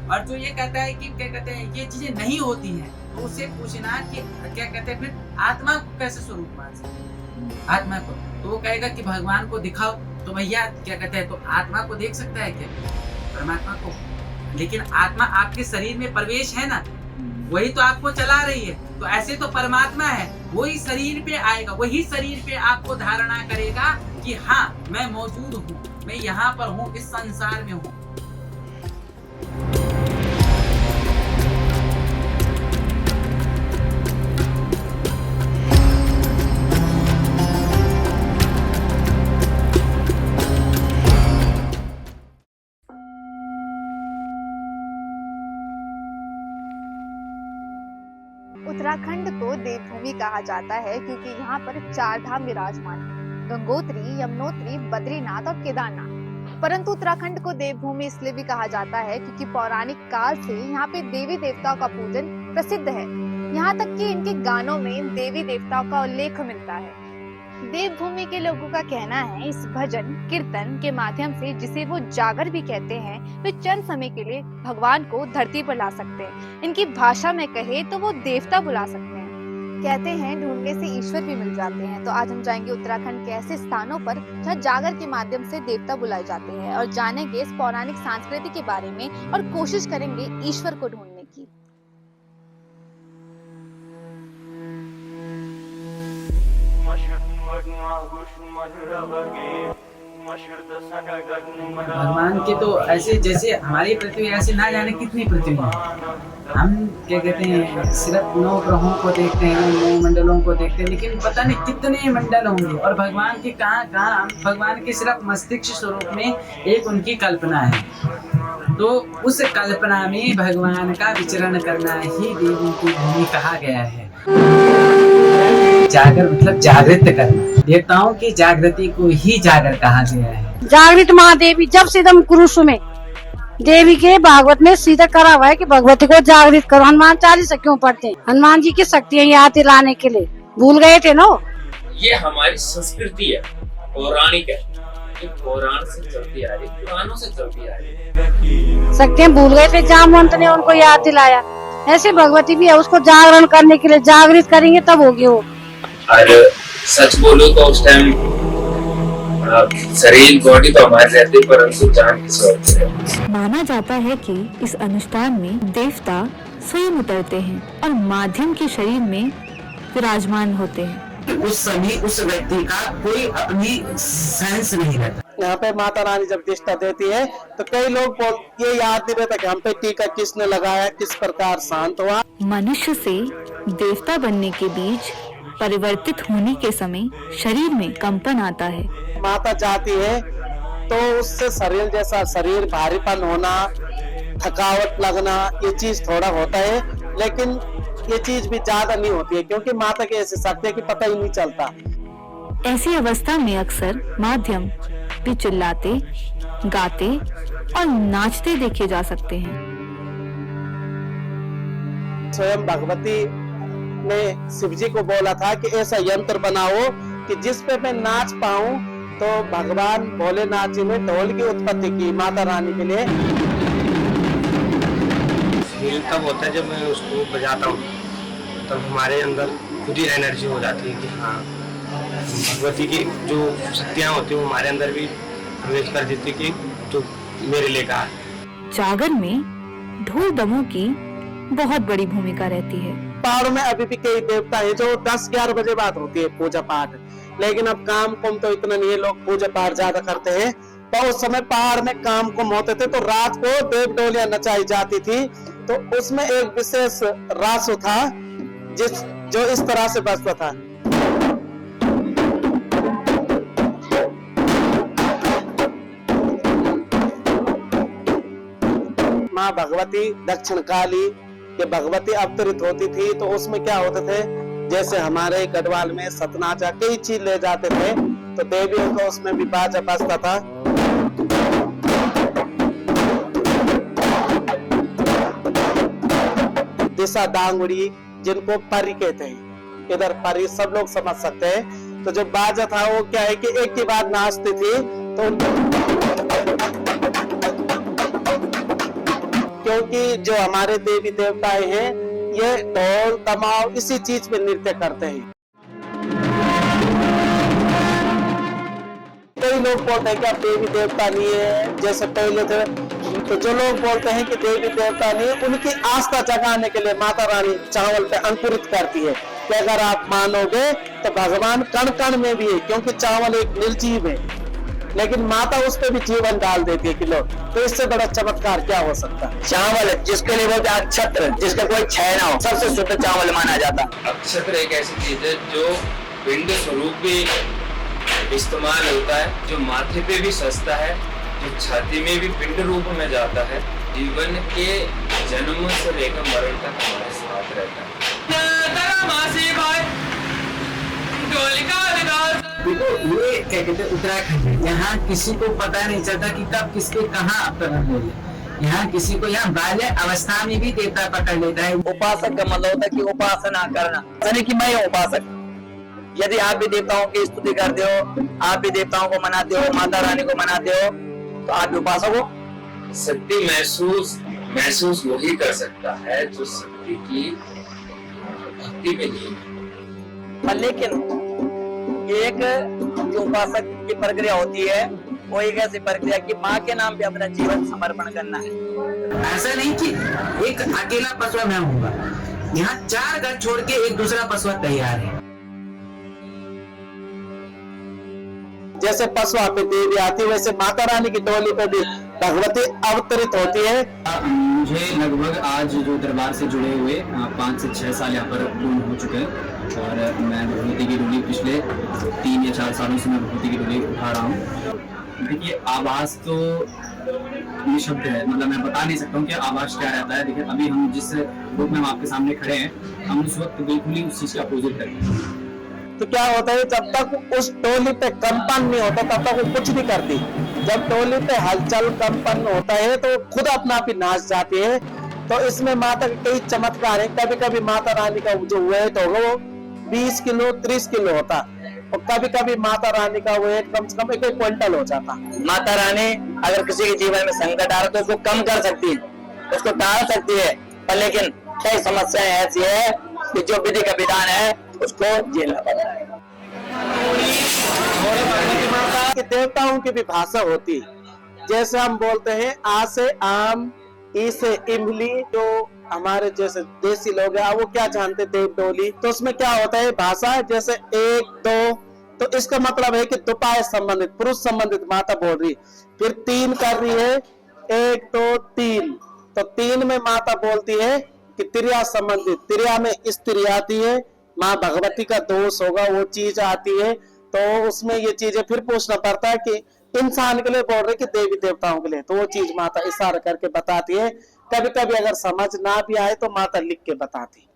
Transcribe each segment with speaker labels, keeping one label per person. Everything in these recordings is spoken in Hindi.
Speaker 1: और जो ये कहता है कि क्या कहते हैं ये चीजें नहीं होती हैं, तो उससे पूछना कि क्या कहते हैं फिर आत्मा को कैसे स्वरूप मान सकते, आत्मा को तो वो कहेगा कि भगवान को दिखाओ, तो भैया क्या कहते हैं तो आत्मा को देख सकता है क्या, परमात्मा को? लेकिन आत्मा आपके शरीर में प्रवेश है ना, वही तो आपको चला रही है। तो ऐसे तो परमात्मा है, वही शरीर पे आएगा, वही शरीर पे आपको धारणा करेगा कि हाँ मैं मौजूद हूँ, मैं यहाँ पर हूँ, इस संसार में हूँ।
Speaker 2: उत्तराखंड को देवभूमि कहा जाता है क्योंकि यहाँ पर 4 धाम विराजमान हैं, गंगोत्री, यमुनोत्री, बद्रीनाथ और केदारनाथ। परंतु उत्तराखंड को देवभूमि इसलिए भी कहा जाता है क्योंकि पौराणिक काल से यहाँ पे देवी देवताओं का पूजन प्रसिद्ध है। यहाँ तक कि इनके गानों में देवी देवताओं का उल्लेख मिलता है। देवभूमि के लोगों का कहना है इस भजन कीर्तन के माध्यम से, जिसे वो जागर भी कहते हैं, वे चंद समय के लिए भगवान को धरती पर ला सकते हैं। इनकी भाषा में कहे तो वो देवता बुला सकते हैं। कहते हैं ढूंढने से ईश्वर भी मिल जाते हैं। तो आज हम जाएंगे उत्तराखंड के ऐसे स्थानों पर जहाँ जागर के माध्यम से देवता बुलाए जाते हैं और जानेंगे इस पौराणिक संस्कृति के बारे में और कोशिश करेंगे ईश्वर को ढूंढने की।
Speaker 1: भगवान के तो ऐसे जैसे हमारी पृथ्वी ऐसे ना जाने कितनी पृथ्वी है। हम क्या कहते हैं सिर्फ 9 ग्रहों को देखते हैं, 9 मंडलों को देखते हैं, लेकिन पता नहीं कितने मंडल होंगे और भगवान के कहाँ भगवान के सिर्फ मस्तिष्क स्वरूप में एक उनकी कल्पना है। तो उस कल्पना में भगवान का विचरण करना ही देवों की भूमि कहा गया है। जागर मतलब जागृत करना, देवताओं की जागृति को ही जागर कहा गया है।
Speaker 3: जागृत महादेवी जब से एकदम कुरुष में देवी के भागवत में सीधा करा हुआ है कि भगवती को जागृत करो। हनुमान चालीसा क्यों पढ़ते हैं? हनुमान जी की शक्तियाँ याद दिलाने के लिए। भूल गए थे ना?
Speaker 4: ये हमारी संस्कृति है, पौराणिक है, ये पौराण से चलती आ रही, पुराणों से चलती आ रही।
Speaker 3: शक्तियाँ भूल गए थे, जामवंत ने उनको याद दिलाया। ऐसे भगवती भी है, उसको जागरण करने के लिए जागृत करेंगे तब होगी वो।
Speaker 4: और सच बोलो तो उस टाइम शरीर बॉडी तो हमारे रहते, परंतु जान किसी और की रहती।
Speaker 5: माना जाता है कि इस अनुष्ठान में देवता स्वयं उतरते हैं और माध्यम के शरीर में विराजमान होते हैं।
Speaker 1: उस समय उस व्यक्ति का कोई अपनी सेंस नहीं रहता।
Speaker 6: यहाँ पे माता रानी जब दिष्टा देती है तो कई लोग ये याद नहीं रहता कि हम पे टीका किसने लगाया, किस प्रकार शांत हुआ।
Speaker 5: मनुष्य से देवता बनने के बीच परिवर्तित होने के समय शरीर में कंपन आता है।
Speaker 6: माता जाती है तो उससे शरीर जैसा शरीर भारीपन होना, थकावट लगना, ये चीज थोड़ा होता है, लेकिन ये चीज भी ज्यादा नहीं होती है क्योंकि माता की ऐसी शक्ति है कि पता ही नहीं चलता।
Speaker 5: ऐसी अवस्था में अक्सर माध्यम भी चिल्लाते, गाते और नाचते देखे जा सकते हैं।
Speaker 6: स्वयं भगवती ने शिव जी को बोला था कि ऐसा यंत्र बनाओ कि जिस पे मैं नाच पाऊं। तो भगवान भोलेनाथ जी ने ढोल की उत्पत्ति की माता रानी के लिए।
Speaker 7: फील तब होता है जब मैं उसको बजाता हूँ, तब हमारे अंदर खुद ही एनर्जी हो जाती है कि हाँ भगवती की जो शक्तियाँ होती है वो हमारे अंदर भी प्रवेश कर देती कि तो मेरे लिए कहा।
Speaker 5: जागर में ढोल दमों की बहुत बड़ी भूमिका रहती है।
Speaker 6: पहाड़ों में अभी भी कई देवता है जो 10-11 बजे बाद होती है पूजा पाठ, लेकिन अब काम कुम तो इतना नहीं है, लोग पूजा पाठ ज्यादा करते हैं। तो उस समय पहाड़ में काम कुम होते थे तो रात को देव डोलियां नचाई जाती थी। तो उसमें एक विशेष रासु था जो इस तरह से बजता था। माँ भगवती दक्षिण काली ये भगवती अवतरित होती थी। तो उसमें क्या होते थे, जैसे हमारे गढ़वाल में सतनाचा कई चीज ले जाते थे, तो देवियों को उसमें भी बाजा बजता था। दिशा डांगुड़ी जिनको परी कहते हैं, इधर परी सब लोग समझ सकते हैं। तो जो बाजा था वो क्या है कि एक के बाद नाचती थी। क्योंकि जो हमारे देवी देवताएं हैं ये ढोल तमाल इसी चीज पे नृत्य करते हैं। कई लोग बोलते हैं कि अब देवी देवता नहीं है जैसे पहले थे, तो जो लोग बोलते हैं कि देवी देवता नहीं है उनकी आस्था जगाने के लिए माता रानी चावल पे अंकुरित करती है कि अगर आप मानोगे तो भगवान कण कण में भी है, क्योंकि चावल एक निर्जीव है लेकिन माता उस पर भी जीवन डाल देती है कि लोग, तो इससे बड़ा चमत्कार क्या हो सकता है।
Speaker 8: चावल जिसके लिए बोलते हैं अक्षत्र, जिसका कोई क्षय ना हो, सबसे शुद्ध चावल माना जाता है।
Speaker 4: अक्षत्र एक ऐसी चीज है जो पिंड स्वरूप भी इस्तेमाल होता है, जो माथे पे भी सस्ता है, जो छाती में भी पिंड रूप में जाता है, जीवन के जन्म से लेकर मरण तक हमारे साथ रहता है।
Speaker 1: देखो ये क्या कहते हैं उत्तराखंड, यहाँ किसी को पता नहीं चलता कि कब किसके कहाँ प्रकट हो जाए। यहाँ किसी को यहाँ बाल्य अवस्था में भी देवता पकड़ लेता है।
Speaker 8: उपासक का मतलब होता है कि उपासना करना, यानी कि मैं उपासक। यदि आप भी देवताओं की स्तुति करते हो, आप भी देवताओं को मनाते हो, माता रानी को मनाते हो, तो आप भी उपासक हो।
Speaker 4: शक्ति महसूस वही कर सकता है जो शक्ति की भक्ति में नहीं।
Speaker 8: लेकिन एक जो उपासक की प्रक्रिया होती है वो एक ऐसी प्रक्रिया की माँ के नाम पे अपना जीवन समर्पण करना है।
Speaker 1: ऐसा नहीं कि एक अकेला पशुआ मैं हूँगा, यहाँ 4 घर छोड़ के एक दूसरा पशुआ तैयार है।
Speaker 6: जैसे पशुआ पे देवी आती है वैसे माता रानी की डोली पे भी भगवती अवतरित होती है।
Speaker 9: मुझे लगभग आज जो दरबार से जुड़े हुए 5 से 6 साल यहाँ पर पूर्ण हो चुके हैं और मैं भगवती की डोली पिछले 3 या 4 सालों से मैं भगवती की डोली उठा रहा हूँ। देखिए आवाज तो निशब्द है, मतलब मैं बता नहीं सकता हूँ कि आवाज क्या रहता है। देखिए अभी हम जिस रूप में हम आपके सामने खड़े हैं, हम उस वक्त बिल्कुल ही उस चीज के अपोजिट करते हैं।
Speaker 6: तो क्या होता है जब तक उस टोली पे कंपन नहीं होता तब तक वो कुछ नहीं करती। जब टोली पे हलचल कंपन होता है तो खुद अपना आप ही नाच जाती है। तो इसमें माता के कई चमत्कार है। कभी कभी माता रानी का जो वेट होगा वो 20 किलो 30 किलो होता, और कभी कभी माता रानी का वेट कम से कम 1 क्विंटल हो जाता।
Speaker 8: माता रानी अगर किसी के जीवन में संकट आ रहा तो उसको कम कर सकती है, उसको टाल सकती है, पर लेकिन कई समस्याएं ऐसी है कि जो विधि का विधान है उसको झेलना पड़ता है।
Speaker 6: कि देवताओं की भी भाषा होती है। जैसे हम बोलते हैं आ से आम, ई से इमली, जो हमारे जैसे देसी लोग हैं वो क्या जानते हैं देव डोली, तो उसमें क्या होता है भाषा, जैसे 1 2, तो इसका मतलब है कि दोपाय संबंधित पुरुष संबंधित माता बोल रही, फिर 3 कर रही है 1 2 3, तो 3 में माता बोलती है कि त्रिया संबंधित, त्रिया में स्त्री आती है, माँ भगवती का दोष होगा वो चीज आती है। तो उसमें ये चीजें फिर पूछना पड़ता है कि इंसान के लिए बोल रहे कि देवी देवताओं के लिए, तो वो चीज माता इशारा करके बताती है। कभी कभी अगर समझ ना भी आए तो माता लिख के बताती।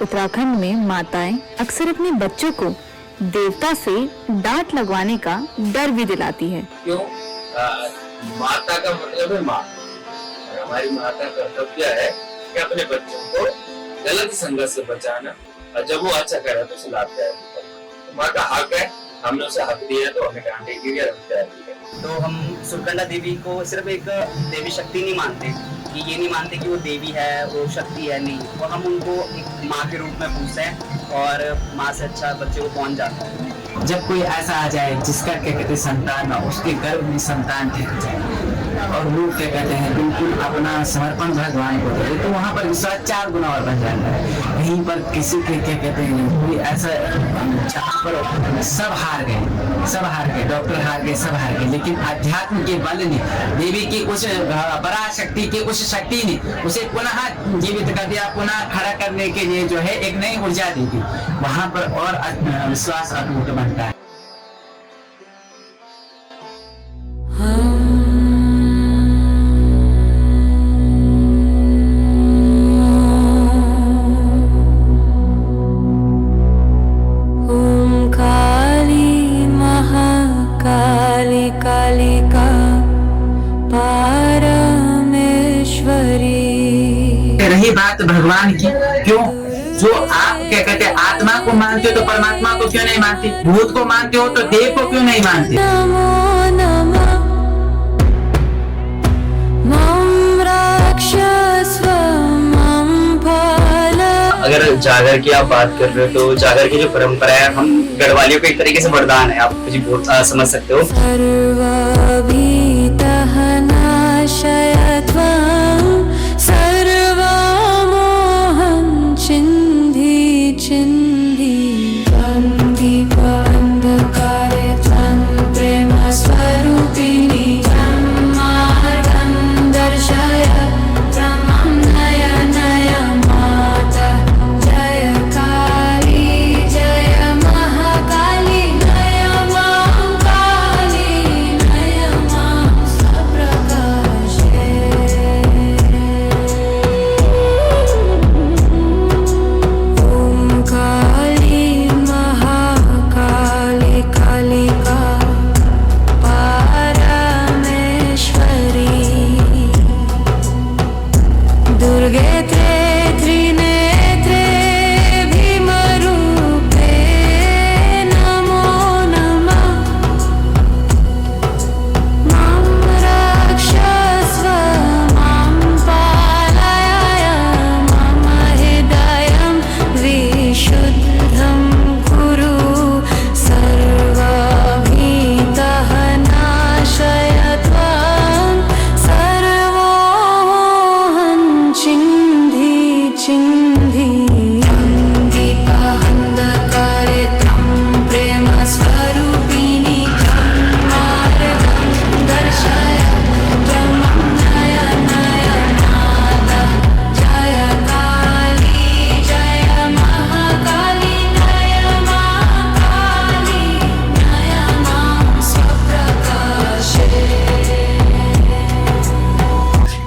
Speaker 5: उत्तराखंड में माताएं अक्सर अपने बच्चों को देवता से डांट लगवाने का डर भी दिलाती है।
Speaker 4: क्यों? माता का मतलब है माँ, और हमारी माता का कर्तव्य है कि अपने बच्चों को गलत संगत से बचाना, और जब वो अच्छा करे तो उसे लाभदायक करना। तो माँ का हक है, हमने उसे हक दिया तो हमें डांटे की
Speaker 8: तो हम सुरकंडा देवी को सिर्फ एक देवी शक्ति नहीं मानते, कि ये नहीं मानते कि वो देवी है, वो शक्ति है, नहीं, वो हम उनको एक माँ के रूप में पूछते हैं और माँ से अच्छा बच्चे को पहुंच जाता है।
Speaker 1: जब कोई ऐसा आ जाए जिसका क्या कहते हैं संतान ना, उसके गर्भ में संतान ठहर जाए और लोग क्या कहते हैं बिल्कुल अपना समर्पण भगवान को दे, तो वहाँ पर विश्वास 4 गुना और बन जाता है। वहीं पर किसी के क्या कहते हैं कोई ऐसा जहाँ पर सब हार गए, डॉक्टर हार गए, सब हार गए, लेकिन अध्यात्म के बल ने, देवी की उस पराशक्ति की उस शक्ति ने उसे पुनः जीवित कर दिया, पुनः खड़ा करने के लिए जो है एक नई ऊर्जा दी थी। वहाँ पर और विश्वास अटूट बनता है। रही बात भगवान की, क्यों जो आप क्या कहते हैं आत्मा को मानते हो तो परमात्मा को क्यों नहीं मानते, भूत को मानते हो तो देव को क्यों नहीं मानते।
Speaker 8: जागर की आप बात कर रहे हो तो जागर की जो परंपरा है हम गढ़वालियों को एक तरीके से वरदान है, आप मुझे बहुत समझ सकते हो।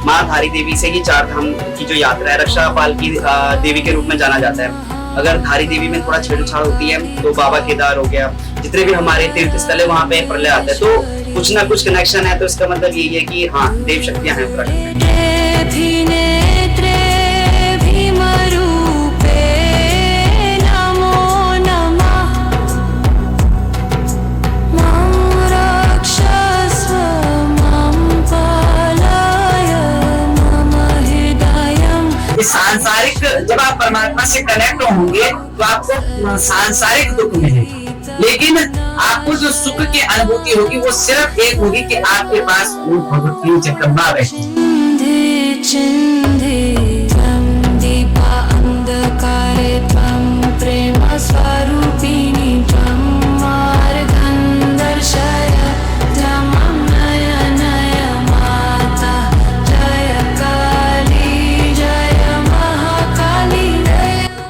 Speaker 8: माँ धारी देवी से ही चार धाम की जो यात्रा है रक्षापाल की देवी के रूप में जाना जाता है। अगर धारी देवी में थोड़ा छेड़छाड़ होती है तो बाबा केदार हो गया, जितने भी हमारे तीर्थ स्थल है वहाँ पे प्रलय आता है, तो कुछ ना कुछ कनेक्शन है। तो इसका मतलब यही है कि हाँ, देव शक्तियां हैं उत्तराखंड में।
Speaker 1: सांसारिक, जब आप परमात्मा से कनेक्ट होंगे तो आपको सांसारिक दुख मिलेगा, लेकिन आपको जो सुख की अनुभूति होगी वो सिर्फ एक होगी कि आपके पास वो भगवती जगदम्बा बैठी।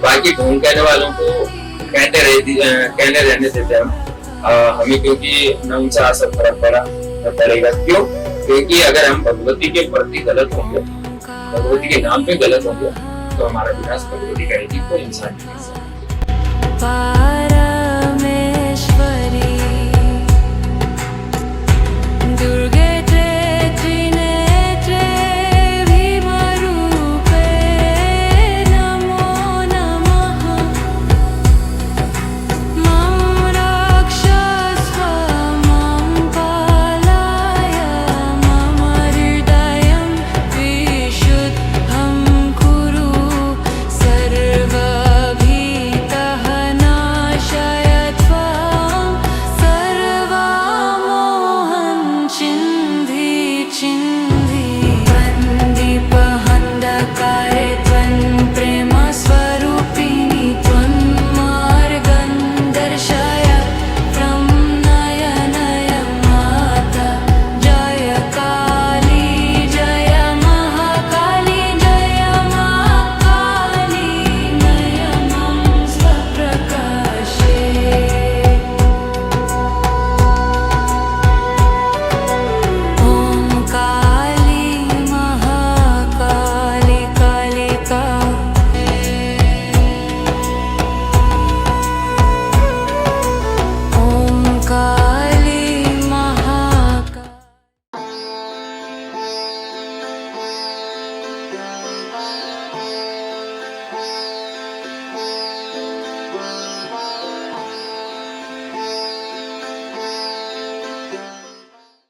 Speaker 4: बाकी ढूंढ कहने वालों को कहने रहने देते हम, हमें क्योंकि न उनसे असर फर्क पड़ेगा। क्यों? क्योंकि अगर हम भगवती के प्रति गलत होंगे, भगवती के नाम पे गलत होंगे, तो हमारा विनाश भगवती करेगी, कोई इंसान नहीं कर सकता।